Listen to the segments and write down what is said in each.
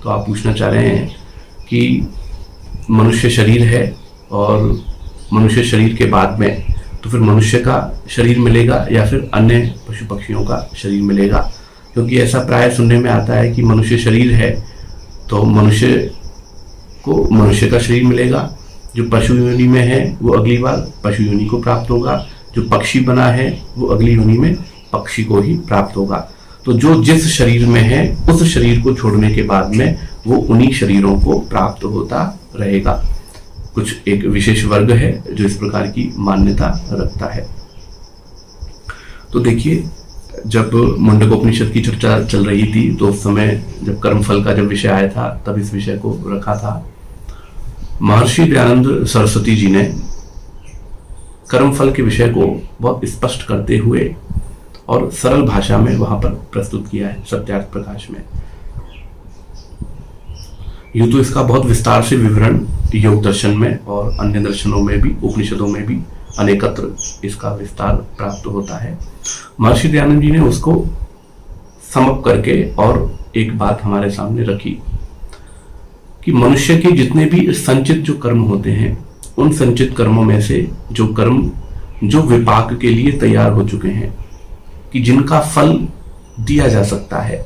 तो आप पूछना चाह रहे हैं कि मनुष्य शरीर है और मनुष्य शरीर के बाद में तो फिर मनुष्य का शरीर मिलेगा या फिर अन्य पशु पक्षियों का शरीर मिलेगा, क्योंकि ऐसा प्राय सुनने में आता है कि मनुष्य शरीर है तो मनुष्य को मनुष्य का शरीर मिलेगा, जो पशु योनि में है वो अगली बार पशु योनि को प्राप्त होगा, जो पक्षी बना है वो अगली योनि में पक्षी को ही प्राप्त होगा। तो जो जिस शरीर में है उस शरीर को छोड़ने के बाद में वो उन्हीं शरीरों को प्राप्त होता रहेगा। कुछ एक विशेष वर्ग है जो इस प्रकार की मान्यता रखता है। तो देखिए, जब मुंडकोपनिषद की चर्चा चल रही थी तो उस समय जब कर्मफल का जब विषय आया था तब इस विषय को रखा था। महर्षि दयानंद सरस्वती जी ने कर्मफल के विषय को बहुत स्पष्ट करते हुए और सरल भाषा में वहां पर प्रस्तुत किया है सत्यार्थ प्रकाश में। यूं तो इसका बहुत विस्तार से विवरण योग दर्शन में और अन्य दर्शनों में भी, उपनिषदों में भी अनेकत्र इसका विस्तार प्राप्त होता है। महर्षि दयानंद जी ने उसको समअप करके और एक बात हमारे सामने रखी कि मनुष्य के जितने भी संचित जो कर्म होते हैं उन संचित कर्मों में से जो कर्म जो विपाक के लिए तैयार हो चुके हैं, कि जिनका फल दिया जा सकता है,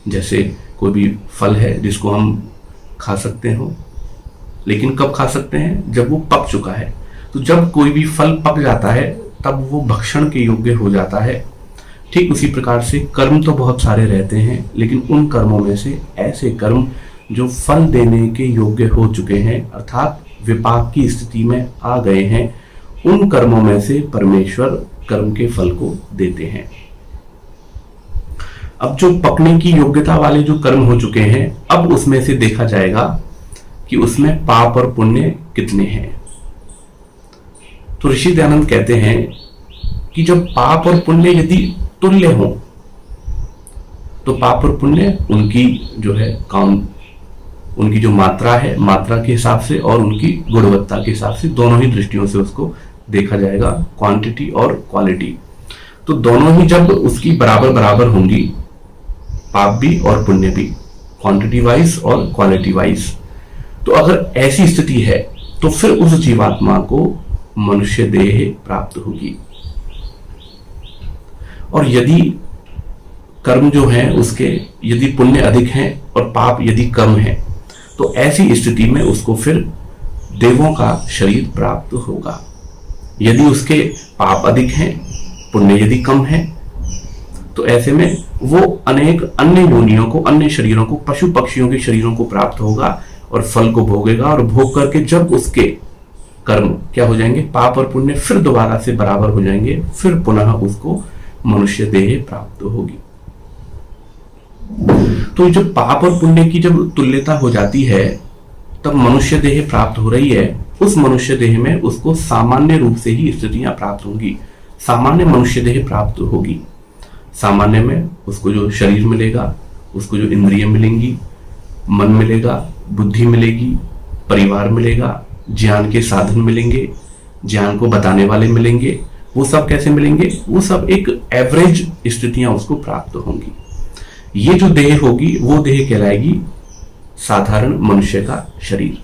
जैसे कोई भी फल है जिसको हम खा सकते हो, लेकिन कब खा सकते हैं? जब वो पक चुका है। तो जब कोई भी फल पक जाता है तब वो भक्षण के योग्य हो जाता है। ठीक उसी प्रकार से कर्म तो बहुत सारे रहते हैं, लेकिन उन कर्मों में से ऐसे कर्म जो फल देने के योग्य हो चुके हैं, अर्थात विपाक की स्थिति में आ गए हैं, उन कर्मों में से परमेश्वर कर्म के फल को देते हैं। अब जो पकने की योग्यता वाले जो कर्म हो चुके हैं, अब उसमें से देखा जाएगा कि उसमें पाप और पुण्य कितने हैं। तो ऋषि दयानंद कहते हैं कि जब पाप और पुण्य यदि तुल्य हो तो पाप और पुण्य उनकी जो है काम, उनकी जो मात्रा है, मात्रा के हिसाब से और उनकी गुणवत्ता के हिसाब से, दोनों ही दृष्टियों से उसको देखा जाएगा, क्वांटिटी और क्वालिटी। तो दोनों ही जब उसकी बराबर बराबर होंगी, पाप भी और पुण्य भी, क्वांटिटी वाइज और क्वालिटी वाइज, तो अगर ऐसी स्थिति है तो फिर उस जीवात्मा को मनुष्य देह प्राप्त होगी। और यदि कर्म जो है उसके यदि पुण्य अधिक हैं और पाप यदि कम है तो ऐसी स्थिति में उसको फिर देवों का शरीर प्राप्त होगा। यदि उसके पाप अधिक हैं, पुण्य यदि कम है, तो ऐसे में वो अनेक अन्य योनियों को, अन्य शरीरों को, पशु पक्षियों के शरीरों को प्राप्त होगा और फल को भोगेगा। और भोग करके जब उसके कर्म क्या हो जाएंगे, पाप और पुण्य फिर दोबारा से बराबर हो जाएंगे, फिर पुनः उसको मनुष्य देह प्राप्त होगी। तो जब पाप और पुण्य की जब तुल्यता हो जाती है तब मनुष्य देह प्राप्त हो रही है। उस मनुष्य देह में उसको सामान्य रूप से ही स्थितियां प्राप्त होंगी, सामान्य मनुष्य देह प्राप्त होगी। सामान्य में उसको जो शरीर मिलेगा, उसको जो इंद्रिय मिलेंगी, मन मिलेगा, बुद्धि मिलेगी, परिवार मिलेगा, ज्ञान के साधन मिलेंगे, ज्ञान को बताने वाले मिलेंगे। वो सब कैसे मिलेंगे? वो सब एक एवरेज स्थितियां उसको प्राप्त होंगी। ये जो देह होगी वो देह कहलाएगी साधारण मनुष्य का शरीर।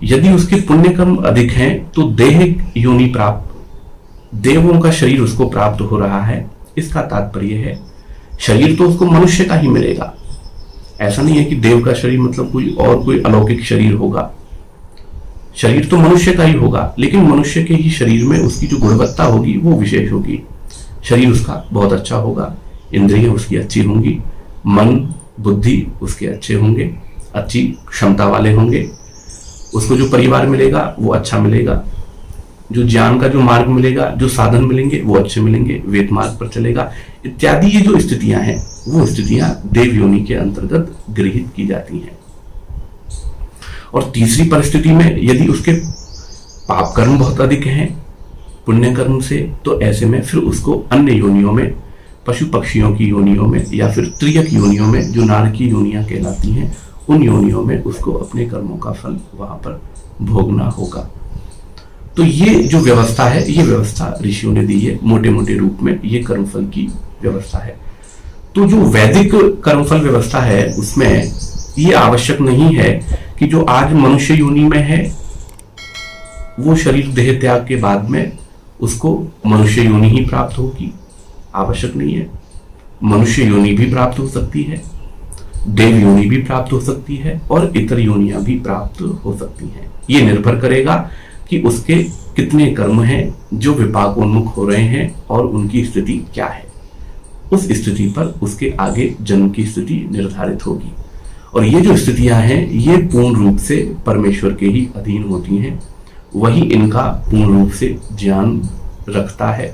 यदि उसके पुण्य कर्म अधिक हैं तो देह योनि प्राप्त, देवों का शरीर उसको प्राप्त हो रहा है। इसका तात्पर्य है शरीर तो उसको मनुष्य का ही मिलेगा। ऐसा नहीं है कि देव का शरीर मतलब कोई अलौकिक शरीर होगा। शरीर तो मनुष्य का ही होगा, लेकिन मनुष्य के ही शरीर में उसकी जो गुणवत्ता होगी वो विशेष होगी। शरीर उसका बहुत अच्छा होगा, इंद्रिय उसकी अच्छी होंगी, मन बुद्धि उसके अच्छे होंगे, अच्छी क्षमता वाले होंगे। उसको जो परिवार मिलेगा वो अच्छा मिलेगा, जो ज्ञान का जो मार्ग मिलेगा, जो साधन मिलेंगे वो अच्छे मिलेंगे, वेद मार्ग पर चलेगा इत्यादि। ये जो स्थितियां हैं वो स्थितियां देव योनि के अंतर्गत गृहीत की जाती हैं। और तीसरी परिस्थिति में यदि उसके पाप कर्म बहुत अधिक हैं पुण्य कर्म से, तो ऐसे में फिर उसको अन्य योनियों में, पशु पक्षियों की योनियों में या फिर त्रियक योनियों में, जो नारकी योनियां कहलाती हैं, उन योनियों में उसको अपने कर्मों का फल वहां पर भोगना होगा। तो ये जो व्यवस्था है, ये व्यवस्था ऋषियों ने दी है, मोटे मोटे रूप में ये कर्मफल की व्यवस्था है। तो जो वैदिक कर्मफल व्यवस्था है उसमें ये आवश्यक नहीं है कि जो आज मनुष्य योनि में है वो शरीर देह त्याग के बाद में उसको मनुष्य योनि ही प्राप्त होगी। आवश्यक नहीं है। मनुष्य योनि भी प्राप्त हो सकती है, देव योनि भी प्राप्त हो सकती है और इतर योनियां भी प्राप्त हो सकती हैं। ये निर्भर करेगा कि उसके कितने कर्म हैं जो विपाकोन्मुख हो रहे हैं और उनकी स्थिति क्या है। उस स्थिति पर उसके आगे जन्म की स्थिति निर्धारित होगी। और ये जो स्थितियां हैं ये पूर्ण रूप से परमेश्वर के ही अधीन होती हैं। वही इनका पूर्ण रूप से ज्ञान रखता है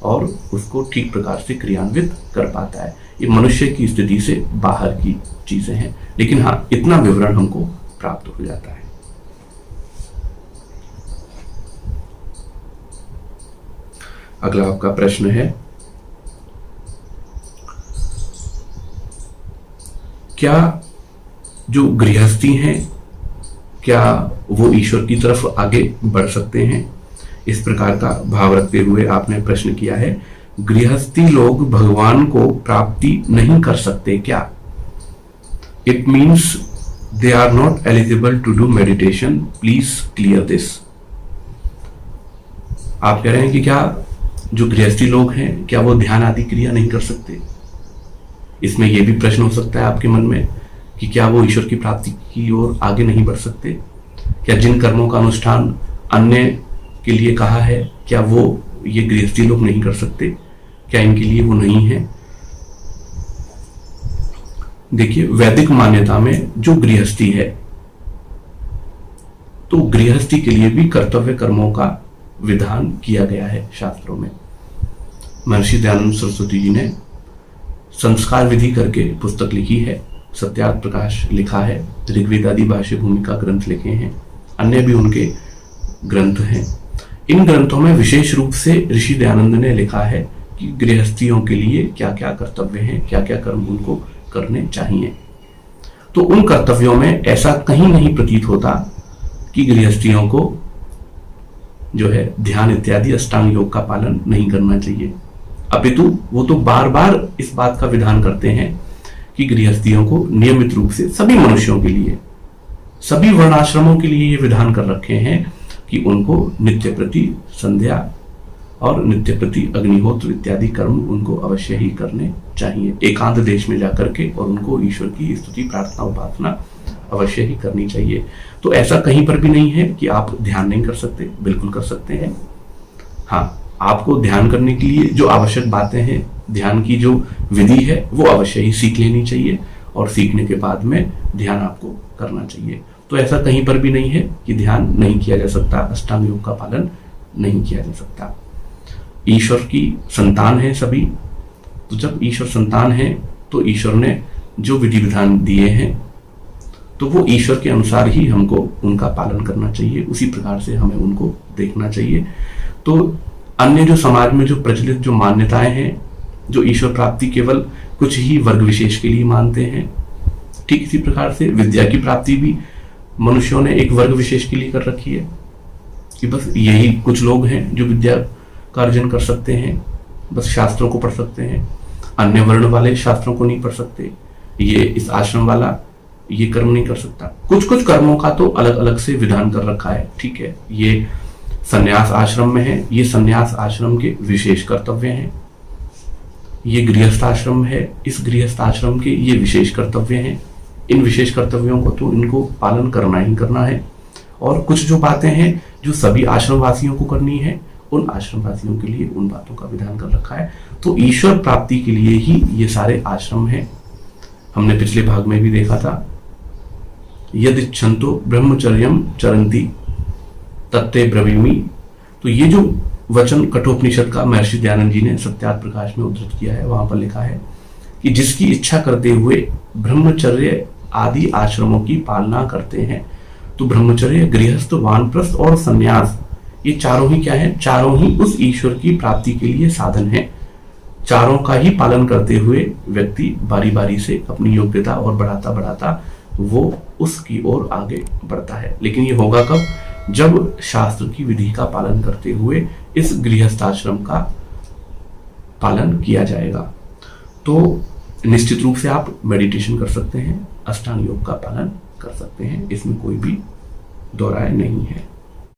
और उसको ठीक प्रकार से क्रियान्वित कर पाता है। ये मनुष्य की स्थिति से बाहर की चीजें हैं, लेकिन हाँ इतना विवरण हमको प्राप्त हो जाता है। अगला आपका प्रश्न है, क्या जो गृहस्थी हैं क्या वो ईश्वर की तरफ आगे बढ़ सकते हैं? इस प्रकार का भाव रखते हुए आपने प्रश्न किया है, गृहस्थी लोग भगवान को प्राप्ति नहीं कर सकते क्या? It means they are not eligible to do meditation, please clear this. आप कह रहे हैं कि क्या जो गृहस्थी लोग हैं क्या वो ध्यान आदि क्रिया नहीं कर सकते? इसमें यह भी प्रश्न हो सकता है आपके मन में कि क्या वो ईश्वर की प्राप्ति की ओर आगे नहीं बढ़ सकते? क्या जिन कर्मों का अनुष्ठान अन्य के लिए कहा है क्या वो ये गृहस्थी लोग नहीं कर सकते? क्या इनके लिए वो नहीं है? देखिए, वैदिक मान्यता में जो गृहस्थी है तो गृहस्थी के लिए भी कर्तव्य कर्मों का विधान किया गया है शास्त्रों में। महर्षि दयानंद सरस्वती जी ने संस्कार विधि करके पुस्तक लिखी है, सत्यार्थ प्रकाश लिखा है, ऋग्वेद आदि भाष्य भूमिका ग्रंथ लिखे हैं, अन्य भी उनके ग्रंथ हैं। इन ग्रंथों में विशेष रूप से ऋषि दयानंद ने लिखा है कि गृहस्थियों के लिए क्या क्या कर्तव्य हैं, क्या क्या कर्म उनको करने चाहिए। तो उन कर्तव्यों में ऐसा कहीं नहीं प्रतीत होता कि गृहस्थियों को जो है ध्यान इत्यादि अष्टांग योग का पालन नहीं करना चाहिए। अपितु वो तो बार बार इस बात का विधान करते हैं कि गृहस्थियों को नियमित रूप से सभी मनुष्यों के लिए, सभी वर्णाश्रमों के लिए ये विधान कर रखे हैं कि उनको नित्य प्रति संध्या और नित्य प्रति अग्निहोत्र इत्यादि कर्म उनको अवश्य ही करने चाहिए, एकांत देश में जाकर के, और उनको ईश्वर की स्तुति प्रार्थना उपासना अवश्य ही करनी चाहिए। तो ऐसा कहीं पर भी नहीं है कि आप ध्यान नहीं कर सकते, बिल्कुल कर सकते हैं। हाँ, आपको ध्यान करने के लिए जो आवश्यक बातें हैं, ध्यान की जो विधि है वो अवश्य ही सीख लेनी चाहिए और सीखने के बाद में ध्यान आपको करना चाहिए। तो ऐसा कहीं पर भी नहीं है कि ध्यान नहीं किया जा सकता, अष्टांग योग का पालन नहीं किया जा सकता। ईश्वर की संतान है सभी, तो जब ईश्वर संतान है तो ईश्वर ने जो विधि विधान दिए हैं तो वो ईश्वर के अनुसार ही हमको उनका पालन करना चाहिए, उसी प्रकार से हमें उनको देखना चाहिए। तो अन्य जो समाज में जो प्रचलित जो मान्यताएं हैं, जो ईश्वर प्राप्ति केवल कुछ ही वर्ग विशेष के लिए मानते हैं, ठीक इसी प्रकार से विद्या की प्राप्ति भी मनुष्यों ने एक वर्ग विशेष के लिए कर रखी है कि बस यही कुछ लोग हैं जो विद्या का अर्जन कर सकते हैं, बस शास्त्रों को पढ़ सकते हैं, अन्य वर्ण वाले शास्त्रों को नहीं पढ़ सकते, ये इस आश्रम वाला ये कर्म नहीं कर सकता। कुछ कुछ कर्मों का तो अलग अलग से विधान कर रखा है, ठीक है, ये संन्यास आश्रम में है, ये संन्यास आश्रम के विशेष कर्तव्य हैं। ये गृहस्थ आश्रम है, इस गृहस्थ आश्रम के ये विशेष कर्तव्य हैं। इन विशेष कर्तव्यों को तो इनको पालन करना ही करना है। और कुछ जो बातें हैं जो सभी आश्रम वासियों को करनी है, उन आश्रम वासियों के लिए उन बातों का विधान कर रखा है। तो ईश्वर प्राप्ति के लिए ही ये सारे आश्रम हैं। हमने पिछले भाग में भी देखा था, यदिच्छन्तो ब्रह्मचर्यम चरन्ति तत्ते ब्रवीमि। तो ये जो वचन कठोपनिषद का महर्षि दयानंद जी ने सत्यार्थ प्रकाश में उद्धृत किया है, वहां पर लिखा है कि जिसकी इच्छा करते हुए ब्रह्मचर्य आदि आश्रमों की पालना करते हैं, तो ब्रह्मचर्य, गृहस्थ, वानप्रस्थ और संन्यास, ये चारों ही क्या है? चारों ही उस ईश्वर की प्राप्ति के लिए साधन है। चारों का ही पालन करते हुए व्यक्ति बारी बारी से अपनी योग्यता और बढ़ाता बढ़ाता वो उसकी ओर आगे बढ़ता है। लेकिन ये होगा कब? जब शास्त्र की विधि का पालन करते हुए इस गृहस्थ आश्रम का पालन किया जाएगा। तो निश्चित रूप से आप मेडिटेशन कर सकते हैं, अष्टांग योग का पालन कर सकते हैं, इसमें कोई भी दो राय नहीं है।